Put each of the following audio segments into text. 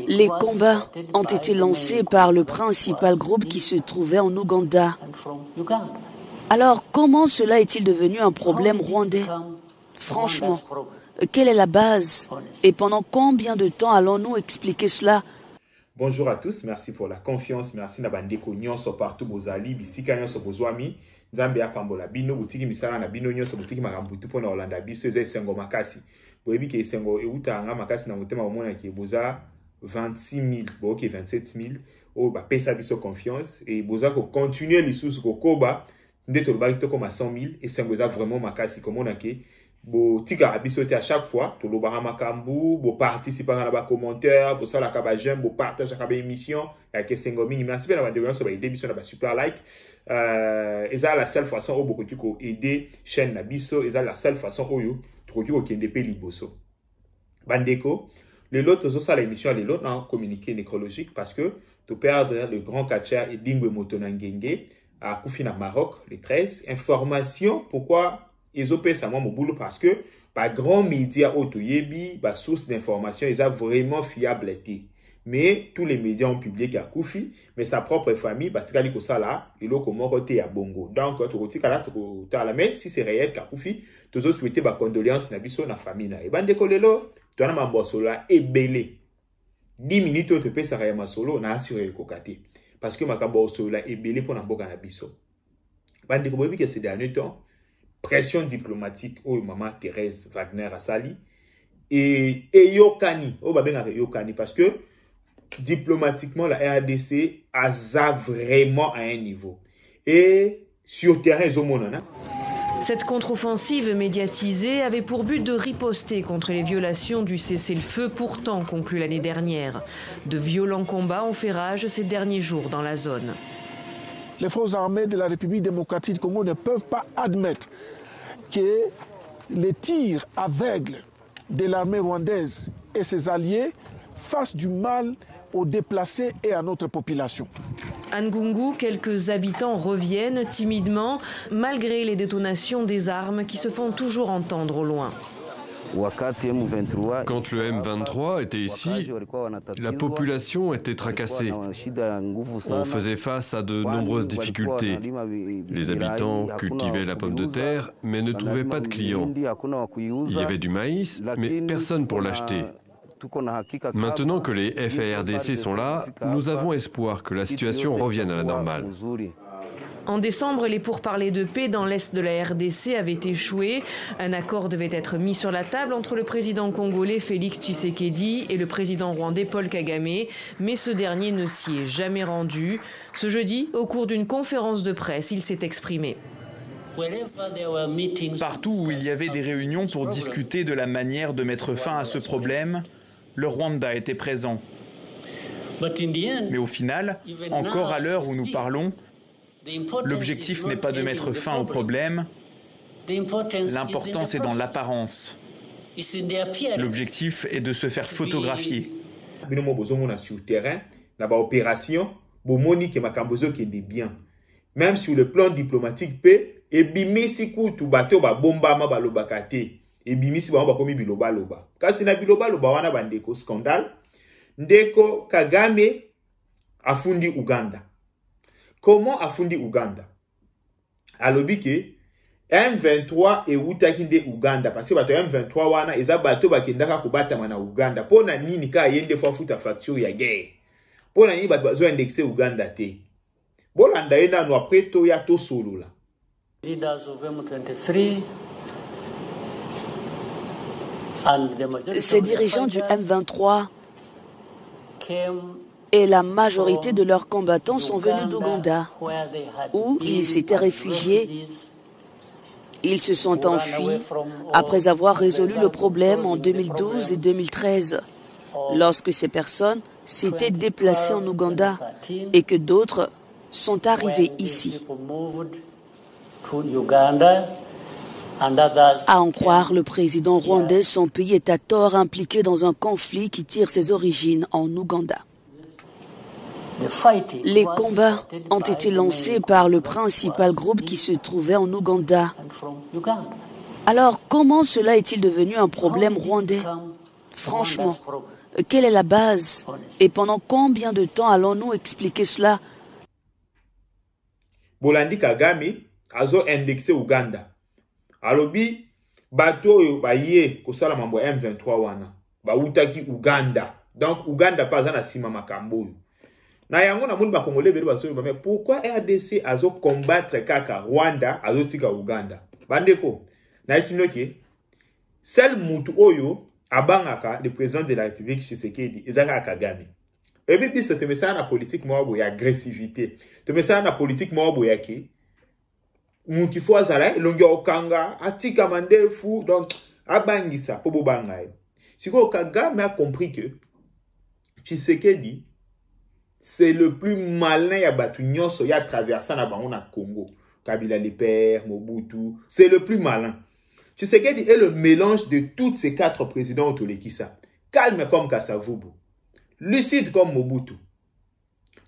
Les combats ont été lancés par le principal groupe qui se trouvait en Ouganda. Alors, comment cela est-il devenu un problème rwandais? Franchement, quelle est la base? Et pendant combien de temps allons-nous expliquer cela? Bonjour à tous, merci pour la confiance, merci na bandeko nyonso partout bozali, bisika nyonso bozwami, nzambe apambola bino, butiki misala na bino nyonso, butiki makambutu pona Olanda biso, eza esengo makasi. Boyebi ke esengo eutanga makasi na motema omona ki boza 26 000, bon ok 27 000, oh ba pesa biso confiance, et boza ko continuer lisusu ko koba, nde tolobaki to koma 100 000, esengo eza vraiment makasi, komona ke, bo tika biso te à chaque fois, tolobara makambu, bo participer na ba commentaire, bo sala ka ba j'aime, bo partage ka ba émission, ya ke esengo mingi, merci pe na ba ndeko so ba aider biso na ba super like. Eza la seule façon où beaucoup ko aider chaîne na biso, eza la seule façon où yo ko kende pe liboso. Bandeko, les lots ça l'émission les lots dans communiqué nécrologique parce que tu perdre le grand catcheur et Dingwe Motonangenge à Koufina Maroc le 13. Information pourquoi ils ont payé ça moi mon boulot parce que par grand média autoyebi ba source d'information ils ont vraiment fiabilité. Mais tous les médias ont publié qu'il y a Koufi, mais sa propre famille, Batikali Kosala, il a comment côté à Bongo. Donc, tu as la mais si c'est réel qu'il y a Koufi, tu as souhaité ma condoléance na biso na famille. Et ben décolelo, tu as un solo et belé. 10 minutes, tu peux s'arrêter ma solo, on a assuré le cocaté. Parce que ma solo est belé pour n'importe na biso. Ben décolelo, que ces derniers temps, pression diplomatique, oh maman Thérèse Wagner a sali. Et Yokani, oh babenga Yokani, parce que diplomatiquement, la RDC a vraiment à un niveau. Et sur terrain, ils ont mon nana. Cette contre-offensive médiatisée avait pour but de riposter contre les violations du cessez-le-feu pourtant conclu l'année dernière. De violents combats ont fait rage ces derniers jours dans la zone. Les forces armées de la République démocratique du Congo ne peuvent pas admettre que les tirs aveugles de l'armée rwandaise et ses alliés fassent du mal aux déplacés et à notre population. À Ngungu, quelques habitants reviennent timidement, malgré les détonations des armes qui se font toujours entendre au loin. Quand le M23 était ici, la population était tracassée. On faisait face à de nombreuses difficultés. Les habitants cultivaient la pomme de terre, mais ne trouvaient pas de clients. Il y avait du maïs, mais personne pour l'acheter. Maintenant que les FARDC sont là, nous avons espoir que la situation revienne à la normale. En décembre, les pourparlers de paix dans l'est de la RDC avaient échoué. Un accord devait être mis sur la table entre le président congolais Félix Tshisekedi et le président rwandais Paul Kagame, mais ce dernier ne s'y est jamais rendu. Ce jeudi, au cours d'une conférence de presse, il s'est exprimé. Partout où il y avait des réunions pour discuter de la manière de mettre fin à ce problème, le Rwanda était présent. Mais au final, encore à l'heure où nous parlons, l'objectif n'est pas de mettre fin au problème, l'importance est dans l'apparence. L'objectif est de se faire photographier. Même sur le plan diplomatique, et bimisi kutu bato ba bomba ma balobakate et bimisi ba komi biloba loba kasi na biloba loba wana bandeko scandale ndeko Kagame afundi Uganda. Comment afundi Uganda? Alobi ke M23 e utaki nde Uganda parce que bato M23 wana eza bato bakendaka kubata na Uganda pona nini ka yende fa futa facture ya guerre pona nini bato bazo indexer Uganda te bolanda ena no après to ya to solo la. Ces dirigeants du M23 et la majorité de leurs combattants sont venus d'Ouganda, où ils s'étaient réfugiés. Ils se sont enfuis après avoir résolu le problème en 2012 et 2013, lorsque ces personnes s'étaient déplacées en Ouganda et que d'autres sont arrivés ici. À en croire le président rwandais, son pays est à tort impliqué dans un conflit qui tire ses origines en Ouganda. Les combats ont été lancés par le principal groupe qui se trouvait en Ouganda. Alors, comment cela est-il devenu un problème rwandais? Franchement, quelle est la base? Et pendant combien de temps allons-nous expliquer cela? Bolandi Kagame azo indexé Uganda. Alobi bato yo baye kosala mambo M23 wana. Ba utaki Uganda. Donc Uganda pas na sima makambo. Na yango na moni ba Congolais belo baso mais pourquoi RDC azo combattre kaka Rwanda azo tika Uganda? Bandeko, na isinoki seul mutu oyo abangaka le président de la République Tshisekedi ezaka Kagame. Et puis ce te ça na politique mo ya agressivité. Te met ça na politique mo ya ki mutu fo azala longi okanga atika mandefu donc abangisa po bobanga. Siko Kagame a compris que Tshisekedi c'est le plus malin ya batu nyonso ya traversant na bango na Congo. Kabila le père, Mobutu, c'est le plus malin. Tshisekedi est le mélange de tous ces 4 présidents Otolekisa. Calme comme Kasavubu, lucide comme Mobutu,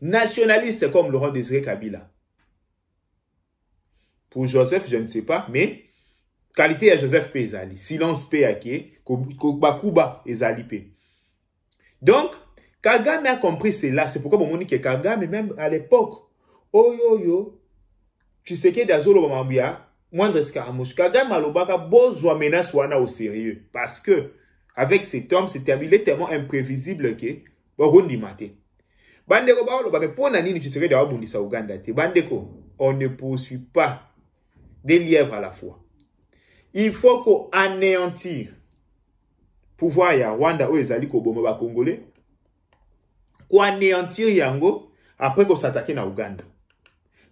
nationaliste comme Laurent Désiré Kabila. Pour Joseph, je ne sais pas, mais qualité à Joseph P. Ezali, silence P. Ake, Bakuba Ezali P. Donc, Kagame a compris cela. C'est pourquoi mon que Kagame, même à l'époque, oh yo yo, Tshisekedi azolo bamambia, moindre escaramouche. Kagame alobaka bozwa menace wana au sérieux. Parce que, avec cet homme, il est tellement imprévisible que, borundi mate. Bandeko ba olobaka, pour nani Tshisekedi a bundisa Uganda te. Bandeko, on ne poursuit pas des lièvres à la fois. Il faut qu'on anéantir pouvoir ya Rwanda ou ezali ko boma ba Congolais. Qu'on anéantir yango après qu'on s'attaque na Uganda.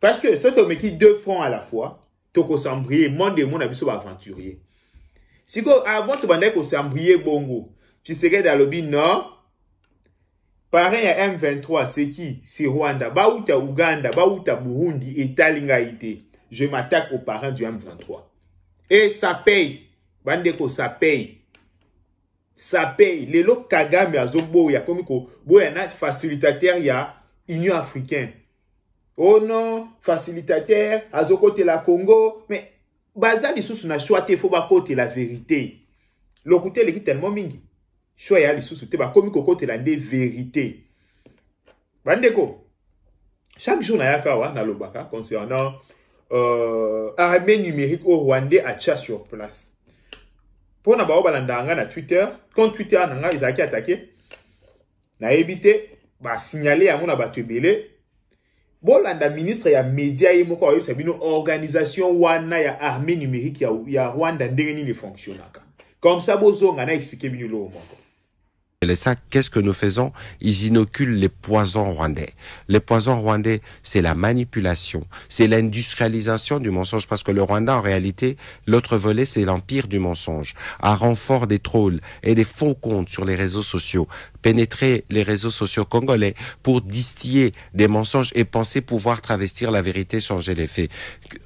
Parce que ce qui est 2 fronts à la fois, toko sambrier, monde mon abiso aventurier. Si avant tu bandais ko sambrier bongo, tu serais dans le lobby non. Pareil à M23, c'est qui? C'est Rwanda, Baouta Uganda, Baouta Burundi et Talingaïté. Je m'attaque aux parents du M23. Et ça paye. Bandeko, ça paye. Ça paye. Les lots Kagame à Zobo, il y a comme quoi, il y a un facilitateur, il y a Union africaine. Oh non, facilitateur, à côté la Congo. Mais, Baza, les sous, on a choisi, il faut pas côté la vérité. Le côté, il est tellement mingi. Choya les sous, il comme côté la vérité. Bandeko, chaque jour, na lobaka concernant armée numérique au Rwandais à Tcha sur place. Pour na bao balandanga na Twitter, quand Twitter nanga ils ont attaqué, na évité ba signaler à mon abatubele. Bolanda ministre ya média et moko ayo sabino organisation wana ya armée numérique ya Rwanda ndenge ni fonctionnaka. Comme ça bozo ngana expliquer bino lo moko. Et ça, qu'est-ce que nous faisons? Ils inoculent les poisons rwandais. Les poisons rwandais, c'est la manipulation, c'est l'industrialisation du mensonge, parce que le Rwanda, en réalité, l'autre volet, c'est l'empire du mensonge, à renfort des trolls et des faux comptes sur les réseaux sociaux, pénétrer les réseaux sociaux congolais pour distiller des mensonges et penser pouvoir travestir la vérité, changer les faits.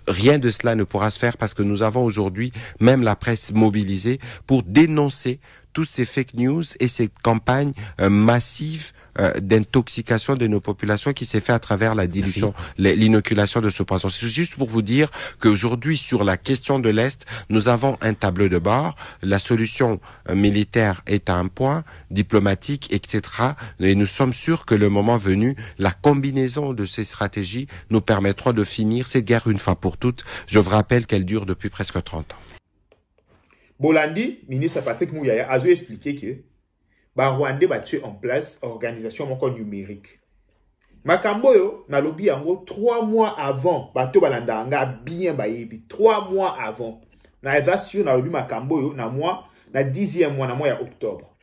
Rien de cela ne pourra se faire parce que nous avons aujourd'hui même la presse mobilisée pour dénoncer toutes ces fake news et ces campagnes massives d'intoxication de nos populations qui s'est fait à travers la dilution, l'inoculation de ce poison. C'est juste pour vous dire qu'aujourd'hui, sur la question de l'Est, nous avons un tableau de bord. La solution militaire est à un point, diplomatique, etc. Et nous sommes sûrs que le moment venu, la combinaison de ces stratégies nous permettra de finir cette guerre une fois pour toutes. Je vous rappelle qu'elle dure depuis presque 30 ans. Bolandi, ministre Patrick Mouyaya, a expliqué que Rwanda va tuer en place organisation numérique. Makamboyo, na lobi yango 3 mois avant, bato balanda anga bien bayebi 3 mois avant. Na évasion na lobi Makamboyo na mois na 10e mois na mois ya octobre.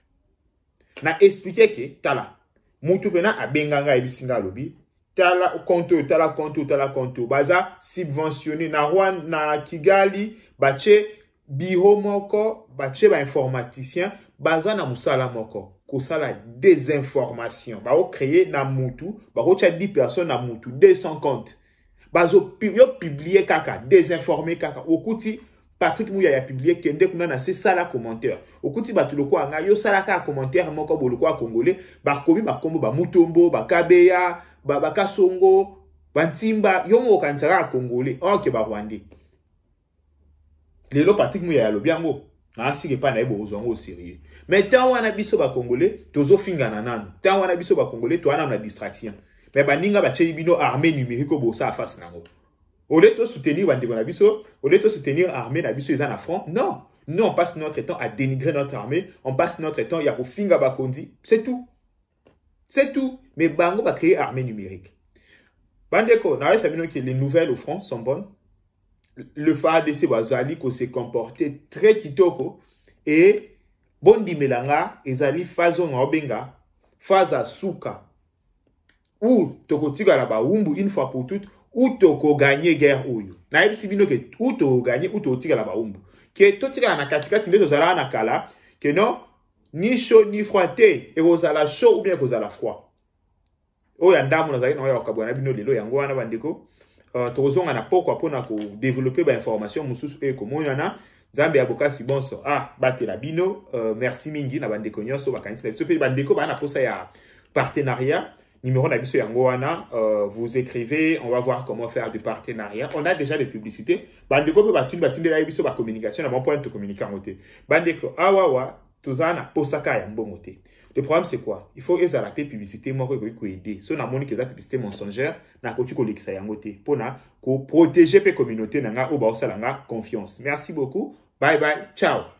Na expliqué que tala mutu pena abenganga ebisinga lobi tala konto baza subventionné na Rwanda na Kigali bache biro moko bache ba informaticien baza na musala moko kosala désinformation ba o créer na mutu ba ko 10 personnes na mutu 200 comptes bazo publier kaka désinformer kaka okuti Patrick Mouyaya a publié kende kuna na se sala commentaire okuti batuloko anga yo sala ka commentaire moko boloko a congolais ba komi ba kombo ba mutombo ba kabeya Babakasongo, Bantimba, Yongo Kantara Congolais, ok, ba Rwandais. Les lots pratiques mouya lo biango. Nasi ke pa na ebo ozongo au sérieux. Mais tant wana biso ba Congolais, tozo finga nanano. Tant wana biso ba Congolais, to wana na distraction. Mais baninga ba cheli bino armée numérique bo sa face nango. Au lieu de soutenir bandeko na biso, au lieu de soutenir armée na biso ils en affront. Non. Nous on passe notre temps à dénigrer notre armée, on passe notre temps ya ko finga ba kondi. C'est tout. C'est tout. Mais bango va créer armée numérique. Bandeko, na sabino que les nouvelles au front sont bonnes. Le FARDC bazali ko se comporter très kitoko et bondi melanga ezali fazo ngobenga faza suka ou toko tiga la ba umbu une fois pour toutes ou toko gagner guerre oyo na ebisi bino ke ou toko gagner ou toko tiga la ba umbu ke to tiga na katikati ndeto zala na kala ke non ni chaud ni froid te et kozala chaud ou bien kozala froid oyo ndamu nazali na ya kabwana bino lelo yango wana bandeko tozonga na poko apona ko développer ba information mususu e ko monana Zambe aboka si bonso bate la bino merci mingi na bandeko nyonso bakanisi na biso pe bandeko ba na posa ya partenariat numéro na biso yango wana vous écrivez on va voir comment faire du partenariat on a déjà des publicités bandeko pe batuni batindela biso ba communication na bon point de communiquer ngote bandeko awawa tozana posaka ya mbongo te. Le problème c'est quoi? Il faut que la publicité moi ko aider. So na moni que la publicité mensongère na ko tu ko lekisa yango te pona ko protéger pe communauté nanga o ba osalanga confiance. Merci beaucoup. Bye bye. Ciao.